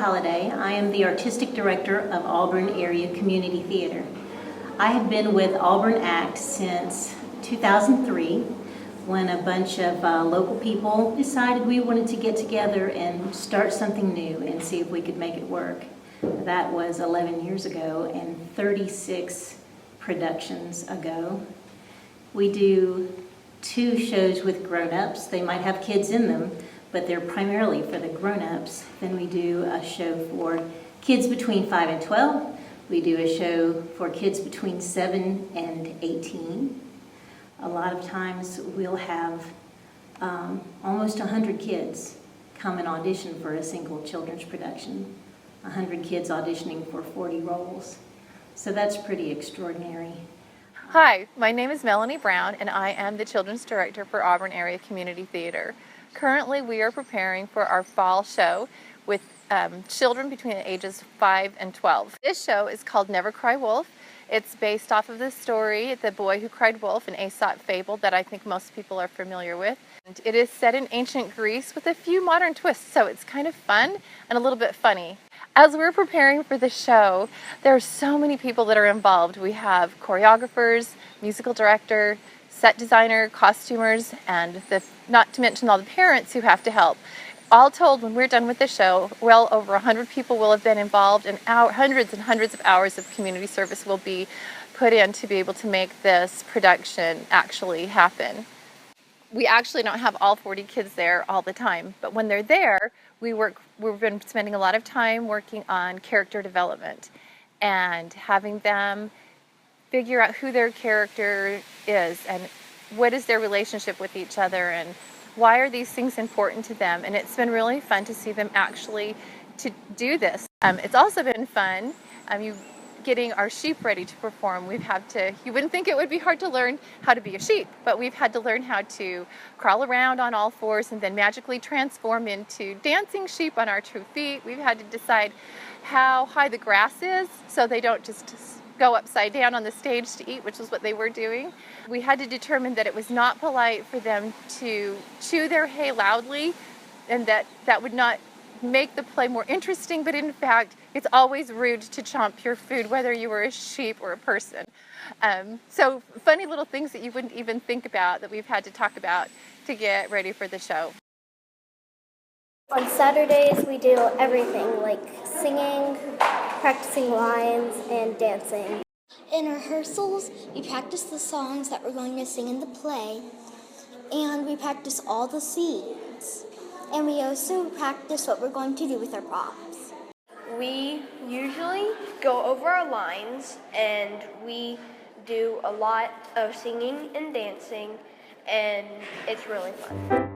Holliday. I am the Artistic Director of Auburn Area Community Theater. I have been with Auburn Act since 2003 when a bunch of local people decided we wanted to get together and start something new and see if we could make it work. That was 11 years ago and 36 productions ago. We do 2 shows with grown-ups. They might have kids in them, but they're primarily for the grown-ups. Then we do a show for kids between 5 and 12. We do a show for kids between 7 and 18. A lot of times we'll have almost 100 kids come and audition for a single children's production. 100 kids auditioning for 40 roles. So that's pretty extraordinary. Hi, my name is Melanie Brown and I am the Children's Director for Auburn Area Community Theater. Currently we are preparing for our fall show with children between the ages 5 and 12. This show is called Never Cry Wolf. It's based off of the story, The Boy Who Cried Wolf, an Aesop fable that I think most people are familiar with. And it is set in ancient Greece with a few modern twists, so it's kind of fun and a little bit funny. As we're preparing for the show, there are so many people that are involved. We have choreographers, musical director, set designer, costumers, and not to mention all the parents who have to help. All told, when we're done with the show, well over 100 people will have been involved and hundreds and hundreds of hours of community service will be put in to be able to make this production actually happen. We actually don't have all 40 kids there all the time, but when they're there, we've been spending a lot of time working on character development and having them figure out who their character is and what is their relationship with each other and why are these things important to them. And it's been really fun to see them actually to do this. It's also been fun getting our sheep ready to perform. You wouldn't think it would be hard to learn how to be a sheep, but we've had to learn how to crawl around on all fours and then magically transform into dancing sheep on our 2 feet. We've had to decide how high the grass is so they don't just go upside down on the stage to eat, which is what they were doing. We had to determine that it was not polite for them to chew their hay loudly and that would not make the play more interesting, but in fact, it's always rude to chomp your food, whether you were a sheep or a person. So funny little things that you wouldn't even think about that we've had to talk about to get ready for the show. On Saturdays, we do everything like singing, practicing lines, and dancing. In rehearsals, we practice the songs that we're going to sing in the play, and we practice all the scenes. And we also practice what we're going to do with our props. We usually go over our lines, and we do a lot of singing and dancing, and it's really fun.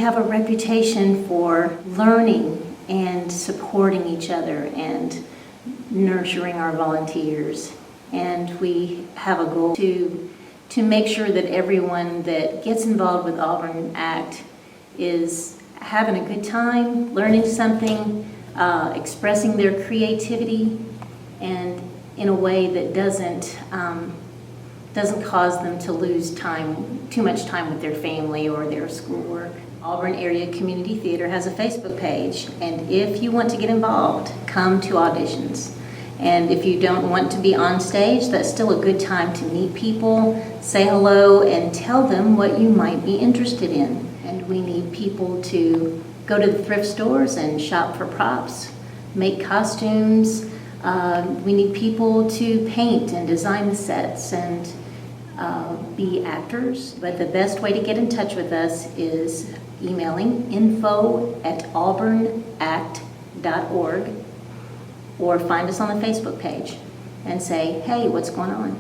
have a reputation for learning and supporting each other and nurturing our volunteers. And we have a goal to make sure that everyone that gets involved with Auburn ACT is having a good time, learning something, expressing their creativity, and in a way that doesn't cause them to lose too much time with their family or their schoolwork. Auburn Area Community Theater has a Facebook page, and if you want to get involved, come to auditions. And if you don't want to be on stage, that's still a good time to meet people, say hello, and tell them what you might be interested in. And we need people to go to the thrift stores and shop for props, make costumes. We need people to paint and design the sets and be actors. But the best way to get in touch with us is emailing info@auburnact.org, or find us on the Facebook page and say, hey, what's going on?